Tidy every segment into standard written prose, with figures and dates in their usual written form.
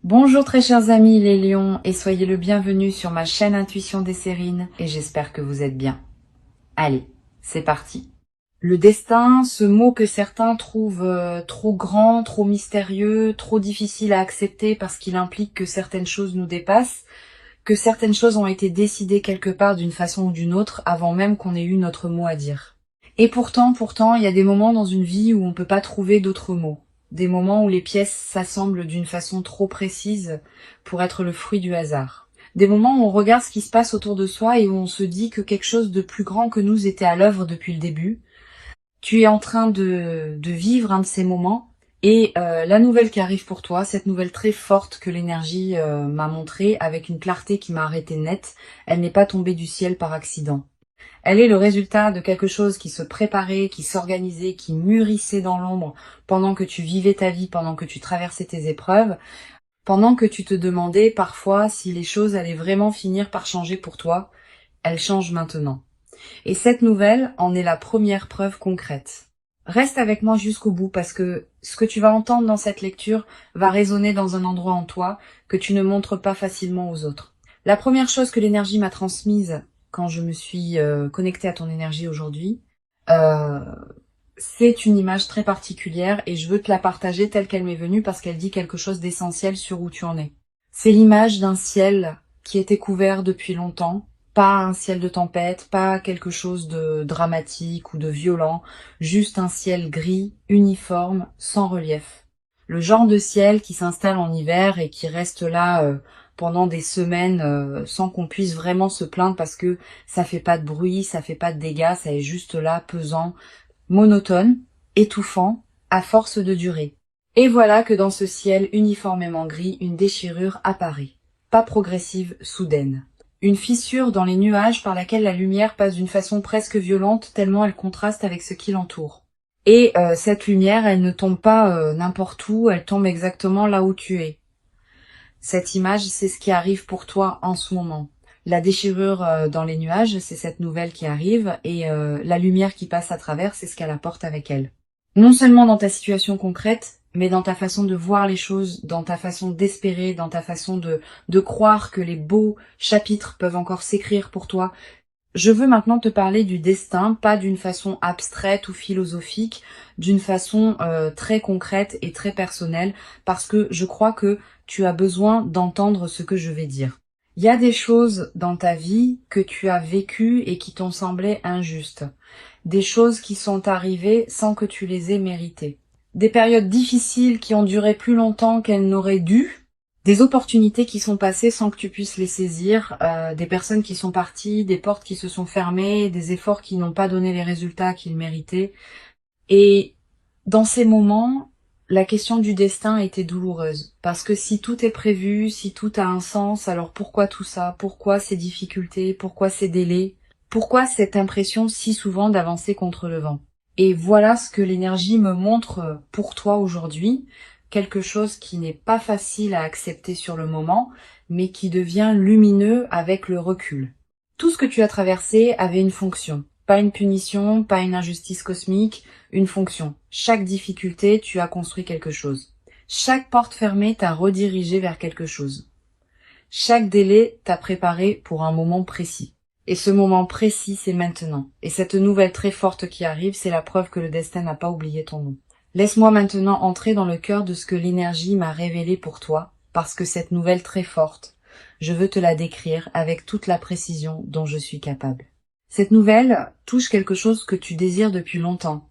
Bonjour très chers amis les lions et soyez le bienvenu sur ma chaîne Intuition des Sérines et j'espère que vous êtes bien. Allez, c'est parti. Le destin, ce mot que certains trouvent trop grand, trop mystérieux, trop difficile à accepter parce qu'il implique que certaines choses nous dépassent, que certaines choses ont été décidées quelque part d'une façon ou d'une autre avant même qu'on ait eu notre mot à dire. Et pourtant, il y a des moments dans une vie où on ne peut pas trouver d'autres mots. Des moments où les pièces s'assemblent d'une façon trop précise pour être le fruit du hasard. Des moments où on regarde ce qui se passe autour de soi et où on se dit que quelque chose de plus grand que nous était à l'œuvre depuis le début. Tu es en train de vivre un de ces moments et la nouvelle qui arrive pour toi, cette nouvelle très forte que l'énergie m'a montrée avec une clarté qui m'a arrêté net, elle n'est pas tombée du ciel par accident. Elle est le résultat de quelque chose qui se préparait, qui s'organisait, qui mûrissait dans l'ombre pendant que tu vivais ta vie, pendant que tu traversais tes épreuves, pendant que tu te demandais parfois si les choses allaient vraiment finir par changer pour toi. Elles changent maintenant. Et cette nouvelle en est la première preuve concrète. Reste avec moi jusqu'au bout parce que ce que tu vas entendre dans cette lecture va résonner dans un endroit en toi que tu ne montres pas facilement aux autres. La première chose que l'énergie m'a transmise quand je me suis connectée à ton énergie aujourd'hui, euh, c'est une image très particulière et je veux te la partager telle qu'elle m'est venue parce qu'elle dit quelque chose d'essentiel sur où tu en es. C'est l'image d'un ciel qui était couvert depuis longtemps, pas un ciel de tempête, pas quelque chose de dramatique ou de violent, juste un ciel gris, uniforme, sans relief. Le genre de ciel qui s'installe en hiver et qui reste là pendant des semaines sans qu'on puisse vraiment se plaindre parce que ça fait pas de bruit, ça fait pas de dégâts, ça est juste là, pesant, monotone, étouffant, à force de durer. Et voilà que dans ce ciel uniformément gris, une déchirure apparaît. Pas progressive, soudaine. Une fissure dans les nuages par laquelle la lumière passe d'une façon presque violente tellement elle contraste avec ce qui l'entoure. Et cette lumière, elle ne tombe pas n'importe où, elle tombe exactement là où tu es. Cette image, c'est ce qui arrive pour toi en ce moment. La déchirure dans les nuages, c'est cette nouvelle qui arrive, et la lumière qui passe à travers, c'est ce qu'elle apporte avec elle. Non seulement dans ta situation concrète, mais dans ta façon de voir les choses, dans ta façon d'espérer, dans ta façon de croire que les beaux chapitres peuvent encore s'écrire pour toi. Je veux maintenant te parler du destin, pas d'une façon abstraite ou philosophique, d'une façon très concrète et très personnelle, parce que je crois que tu as besoin d'entendre ce que je vais dire. Il y a des choses dans ta vie que tu as vécues et qui t'ont semblé injustes. Des choses qui sont arrivées sans que tu les aies méritées. Des périodes difficiles qui ont duré plus longtemps qu'elles n'auraient dû. Des opportunités qui sont passées sans que tu puisses les saisir, des personnes qui sont parties, des portes qui se sont fermées, des efforts qui n'ont pas donné les résultats qu'ils méritaient. Et dans ces moments, la question du destin était douloureuse. Parce que si tout est prévu, si tout a un sens, alors pourquoi tout ça? Pourquoi ces difficultés? Pourquoi ces délais? Pourquoi cette impression si souvent d'avancer contre le vent? Et voilà ce que l'énergie me montre pour toi aujourd'hui, quelque chose qui n'est pas facile à accepter sur le moment, mais qui devient lumineux avec le recul. Tout ce que tu as traversé avait une fonction. Pas une punition, pas une injustice cosmique, une fonction. Chaque difficulté, tu as construit quelque chose. Chaque porte fermée t'a redirigé vers quelque chose. Chaque délai t'a préparé pour un moment précis. Et ce moment précis, c'est maintenant. Et cette nouvelle très forte qui arrive, c'est la preuve que le destin n'a pas oublié ton nom. Laisse-moi maintenant entrer dans le cœur de ce que l'énergie m'a révélé pour toi, parce que cette nouvelle très forte, je veux te la décrire avec toute la précision dont je suis capable. Cette nouvelle touche quelque chose que tu désires depuis longtemps,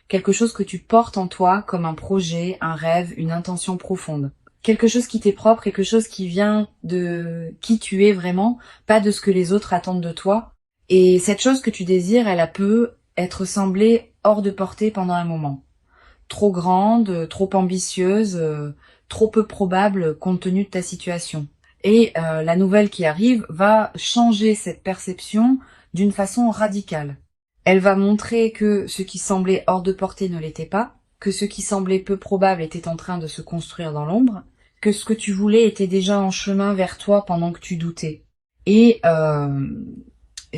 quelque chose que tu portes en toi comme un projet, un rêve, une intention profonde. Quelque chose qui t'est propre, quelque chose qui vient de qui tu es vraiment, pas de ce que les autres attendent de toi. Et cette chose que tu désires, elle a peut être semblée hors de portée pendant un moment. Trop grande, trop ambitieuse, trop peu probable compte tenu de ta situation. Et la nouvelle qui arrive va changer cette perception d'une façon radicale. Elle va montrer que ce qui semblait hors de portée ne l'était pas, que ce qui semblait peu probable était en train de se construire dans l'ombre, que ce que tu voulais était déjà en chemin vers toi pendant que tu doutais. Et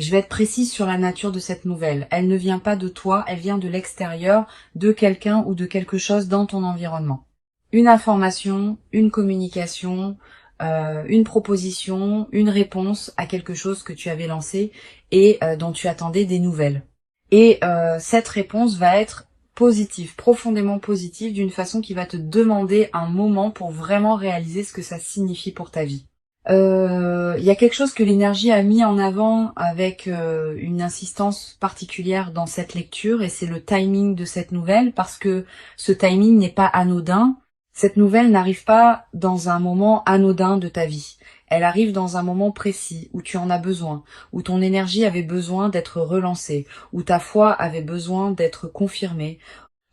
je vais être précise sur la nature de cette nouvelle. Elle ne vient pas de toi, elle vient de l'extérieur, de quelqu'un ou de quelque chose dans ton environnement. une information, une communication, une proposition, une réponse à quelque chose que tu avais lancé et dont tu attendais des nouvelles. Et cette réponse va être positive, profondément positive, d'une façon qui va te demander un moment pour vraiment réaliser ce que ça signifie pour ta vie. Il y a quelque chose que l'énergie a mis en avant avec une insistance particulière dans cette lecture, et c'est le timing de cette nouvelle, parce que ce timing n'est pas anodin. Cette nouvelle n'arrive pas dans un moment anodin de ta vie. Elle arrive dans un moment précis où tu en as besoin, où ton énergie avait besoin d'être relancée, où ta foi avait besoin d'être confirmée,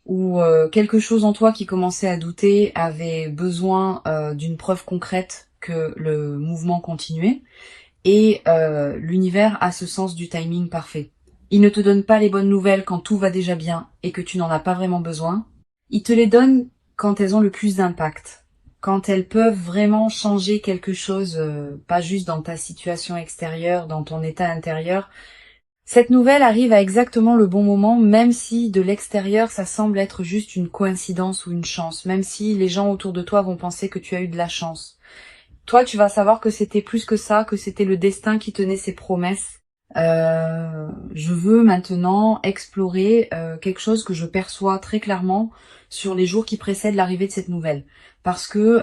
où quelque chose en toi qui commençait à douter avait besoin d'une preuve concrète que le mouvement continuait. Et l'univers a ce sens du timing parfait. Il ne te donne pas les bonnes nouvelles quand tout va déjà bien et que tu n'en as pas vraiment besoin. Il te les donne quand elles ont le plus d'impact, quand elles peuvent vraiment changer quelque chose, pas juste dans ta situation extérieure, dans ton état intérieur. Cette nouvelle arrive à exactement le bon moment, même si de l'extérieur ça semble être juste une coïncidence ou une chance, même si les gens autour de toi vont penser que tu as eu de la chance. Toi, tu vas savoir que c'était plus que ça, que c'était le destin qui tenait ses promesses. Je veux maintenant explorer quelque chose que je perçois très clairement sur les jours qui précèdent l'arrivée de cette nouvelle, parce que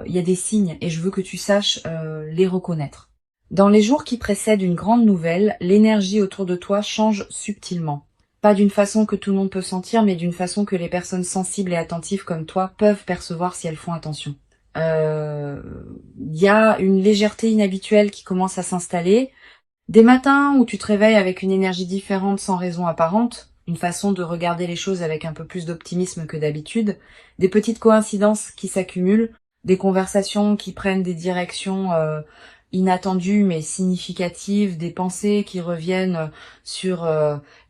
il y a des signes et je veux que tu saches les reconnaître. Dans les jours qui précèdent une grande nouvelle, l'énergie autour de toi change subtilement. Pas d'une façon que tout le monde peut sentir, mais d'une façon que les personnes sensibles et attentives comme toi peuvent percevoir si elles font attention. Il y a une légèreté inhabituelle qui commence à s'installer. Des matins où tu te réveilles avec une énergie différente sans raison apparente, une façon de regarder les choses avec un peu plus d'optimisme que d'habitude, des petites coïncidences qui s'accumulent, des conversations qui prennent des directions inattendues mais significatives, des pensées qui reviennent sur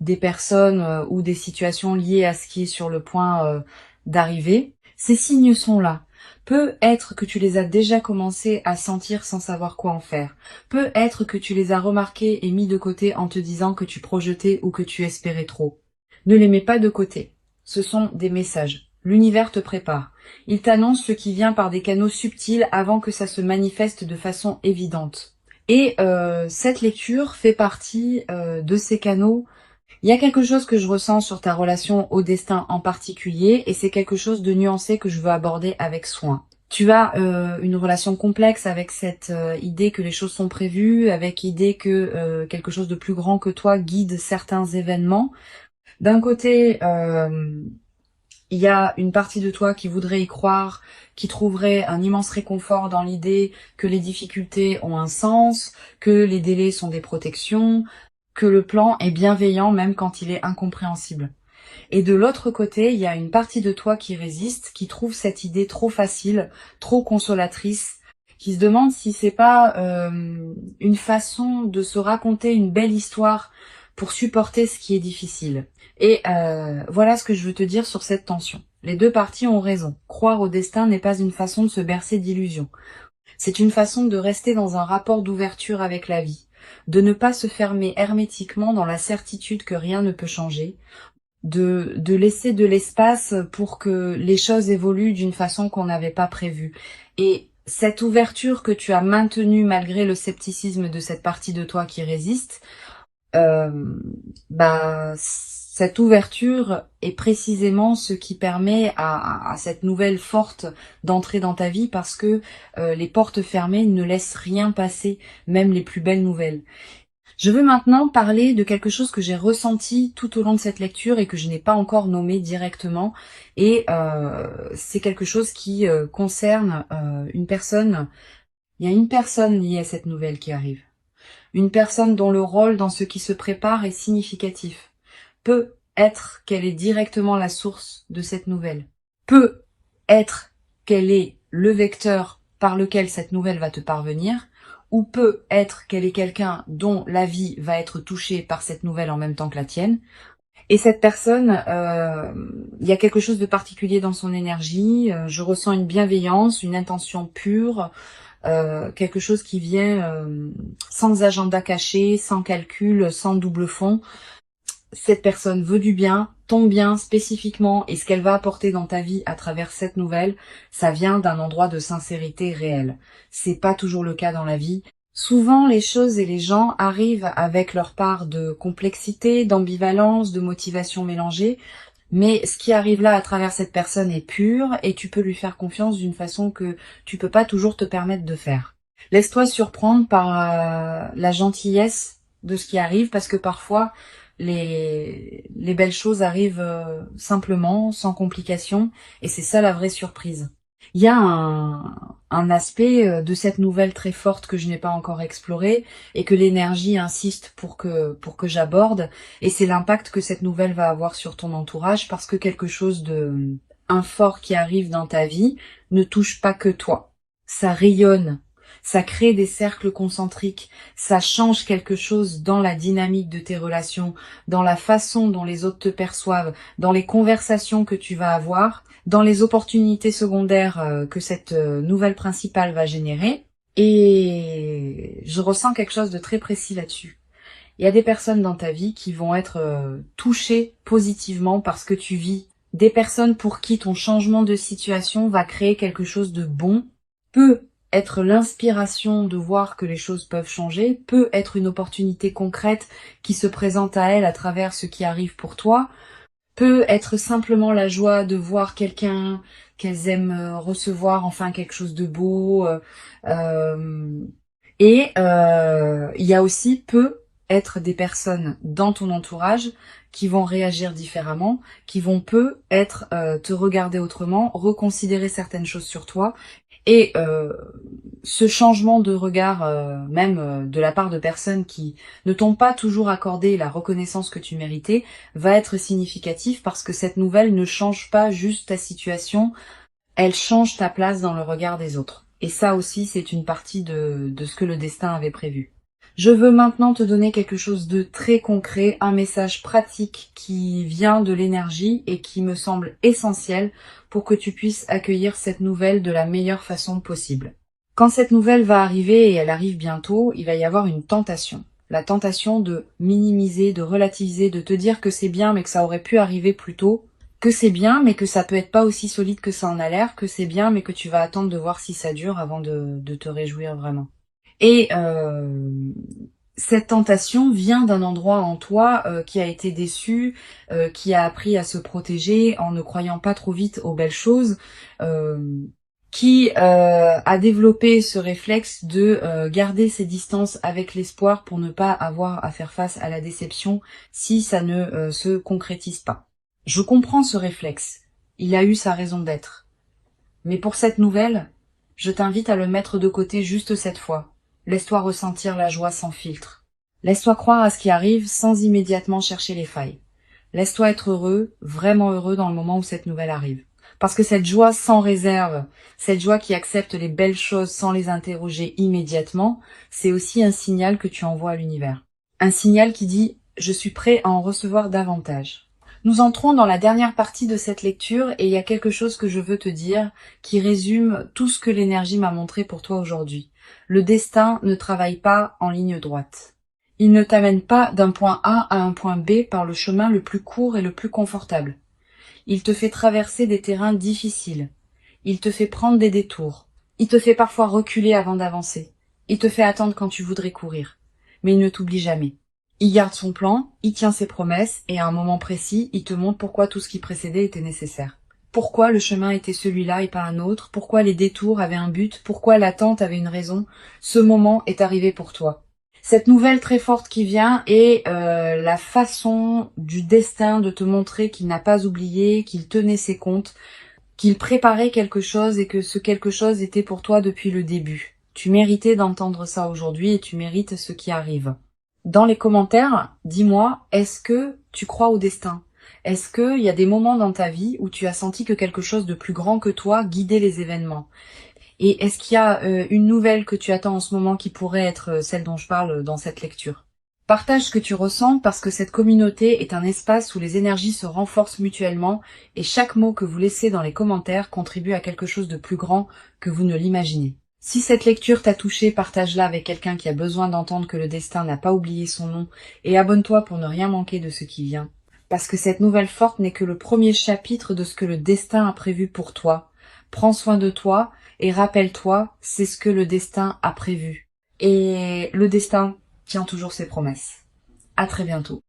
des personnes ou des situations liées à ce qui est sur le point d'arriver. Ces signes sont là. Peut être que tu les as déjà commencé à sentir sans savoir quoi en faire. Peut être que tu les as remarqués et mis de côté en te disant que tu projetais ou que tu espérais trop. Ne les mets pas de côté. Ce sont des messages. L'univers te prépare. Il t'annonce ce qui vient par des canaux subtils avant que ça se manifeste de façon évidente. Et cette lecture fait partie de ces canaux. Il y a quelque chose que je ressens sur ta relation au destin en particulier, et c'est quelque chose de nuancé que je veux aborder avec soin. Tu as une relation complexe avec cette idée que les choses sont prévues, avec l'idée que quelque chose de plus grand que toi guide certains événements. D'un côté, il y a une partie de toi qui voudrait y croire, qui trouverait un immense réconfort dans l'idée que les difficultés ont un sens, que les délais sont des protections, que le plan est bienveillant même quand il est incompréhensible. Et de l'autre côté, il y a une partie de toi qui résiste, qui trouve cette idée trop facile, trop consolatrice, qui se demande si c'est pas une façon de se raconter une belle histoire pour supporter ce qui est difficile. Et voilà ce que je veux te dire sur cette tension. Les deux parties ont raison. Croire au destin n'est pas une façon de se bercer d'illusions. C'est une façon de rester dans un rapport d'ouverture avec la vie, de ne pas se fermer hermétiquement dans la certitude que rien ne peut changer, de laisser de l'espace pour que les choses évoluent d'une façon qu'on n'avait pas prévue. Et cette ouverture que tu as maintenue malgré le scepticisme de cette partie de toi qui résiste, cette ouverture est précisément ce qui permet à cette nouvelle forte d'entrer dans ta vie, parce que les portes fermées ne laissent rien passer, même les plus belles nouvelles. Je veux maintenant parler de quelque chose que j'ai ressenti tout au long de cette lecture et que je n'ai pas encore nommé directement. Et c'est quelque chose qui concerne une personne. Il y a une personne liée à cette nouvelle qui arrive. Une personne dont le rôle dans ce qui se prépare est significatif. Peut être qu'elle est directement la source de cette nouvelle. Peut être qu'elle est le vecteur par lequel cette nouvelle va te parvenir, ou peut être qu'elle est quelqu'un dont la vie va être touchée par cette nouvelle en même temps que la tienne. Et cette personne, il y a quelque chose de particulier dans son énergie, je ressens une bienveillance, une intention pure, quelque chose qui vient sans agenda caché, sans calcul, sans double fond. cette personne veut du bien, ton bien spécifiquement, et ce qu'elle va apporter dans ta vie à travers cette nouvelle, ça vient d'un endroit de sincérité réelle. C'est pas toujours le cas dans la vie. Souvent, les choses et les gens arrivent avec leur part de complexité, d'ambivalence, de motivation mélangée, mais ce qui arrive là à travers cette personne est pur et tu peux lui faire confiance d'une façon que tu peux pas toujours te permettre de faire. Laisse-toi surprendre par la gentillesse de ce qui arrive parce que parfois les belles choses arrivent simplement, sans complications, et c'est ça la vraie surprise. Il y a un aspect de cette nouvelle très forte que je n'ai pas encore exploré et que l'énergie insiste pour que j'aborde, et c'est l'impact que cette nouvelle va avoir sur ton entourage parce que quelque chose de un fort qui arrive dans ta vie ne touche pas que toi. Ça rayonne, ça crée des cercles concentriques, ça change quelque chose dans la dynamique de tes relations, dans la façon dont les autres te perçoivent, dans les conversations que tu vas avoir, dans les opportunités secondaires que cette nouvelle principale va générer. Et je ressens quelque chose de très précis là-dessus. Il y a des personnes dans ta vie qui vont être touchées positivement parce que tu vis. Des personnes pour qui ton changement de situation va créer quelque chose de bon, peut être l'inspiration de voir que les choses peuvent changer, peut être une opportunité concrète qui se présente à elles à travers ce qui arrive pour toi, peut être simplement la joie de voir quelqu'un qu'elles aiment recevoir, enfin quelque chose de beau. Il y a aussi peut être des personnes dans ton entourage qui vont réagir différemment, qui vont peut être te regarder autrement, reconsidérer certaines choses sur toi. Et ce changement de regard, même de la part de personnes qui ne t'ont pas toujours accordé la reconnaissance que tu méritais, va être significatif parce que cette nouvelle ne change pas juste ta situation, elle change ta place dans le regard des autres. Et ça aussi, c'est une partie de ce que le destin avait prévu. Je veux maintenant te donner quelque chose de très concret, un message pratique qui vient de l'énergie et qui me semble essentiel pour que tu puisses accueillir cette nouvelle de la meilleure façon possible. Quand cette nouvelle va arriver, et elle arrive bientôt, il va y avoir une tentation. La tentation de minimiser, de relativiser, de te dire que c'est bien mais que ça aurait pu arriver plus tôt, que c'est bien mais que ça peut être pas aussi solide que ça en a l'air, que c'est bien mais que tu vas attendre de voir si ça dure avant de te réjouir vraiment. Et cette tentation vient d'un endroit en toi qui a été déçu, qui a appris à se protéger en ne croyant pas trop vite aux belles choses, qui a développé ce réflexe de garder ses distances avec l'espoir pour ne pas avoir à faire face à la déception si ça ne se concrétise pas. Je comprends ce réflexe, il a eu sa raison d'être. Mais pour cette nouvelle, je t'invite à le mettre de côté juste cette fois. Laisse-toi ressentir la joie sans filtre. Laisse-toi croire à ce qui arrive sans immédiatement chercher les failles. Laisse-toi être heureux, vraiment heureux dans le moment où cette nouvelle arrive. Parce que cette joie sans réserve, cette joie qui accepte les belles choses sans les interroger immédiatement, c'est aussi un signal que tu envoies à l'univers. Un signal qui dit « je suis prêt à en recevoir davantage ». Nous entrons dans la dernière partie de cette lecture et il y a quelque chose que je veux te dire qui résume tout ce que l'énergie m'a montré pour toi aujourd'hui. Le destin ne travaille pas en ligne droite. Il ne t'amène pas d'un point A à un point B par le chemin le plus court et le plus confortable. Il te fait traverser des terrains difficiles. Il te fait prendre des détours. Il te fait parfois reculer avant d'avancer. Il te fait attendre quand tu voudrais courir. Mais il ne t'oublie jamais. Il garde son plan, il tient ses promesses, et à un moment précis, il te montre pourquoi tout ce qui précédait était nécessaire. Pourquoi le chemin était celui-là et pas un autre, pourquoi les détours avaient un but, pourquoi l'attente avait une raison. Ce moment est arrivé pour toi. Cette nouvelle très forte qui vient est la façon du destin de te montrer qu'il n'a pas oublié, qu'il tenait ses comptes, qu'il préparait quelque chose et que ce quelque chose était pour toi depuis le début. Tu méritais d'entendre ça aujourd'hui et tu mérites ce qui arrive. Dans les commentaires, dis-moi, est-ce que tu crois au destin? Est-ce qu'il y a des moments dans ta vie où tu as senti que quelque chose de plus grand que toi guidait les événements? Et est-ce qu'il y a une nouvelle que tu attends en ce moment qui pourrait être celle dont je parle dans cette lecture? Partage ce que tu ressens parce que cette communauté est un espace où les énergies se renforcent mutuellement et chaque mot que vous laissez dans les commentaires contribue à quelque chose de plus grand que vous ne l'imaginez. Si cette lecture t'a touché, partage-la avec quelqu'un qui a besoin d'entendre que le destin n'a pas oublié son nom et abonne-toi pour ne rien manquer de ce qui vient. Parce que cette nouvelle forte n'est que le premier chapitre de ce que le destin a prévu pour toi. Prends soin de toi et rappelle-toi, c'est ce que le destin a prévu. Et le destin tient toujours ses promesses. À très bientôt.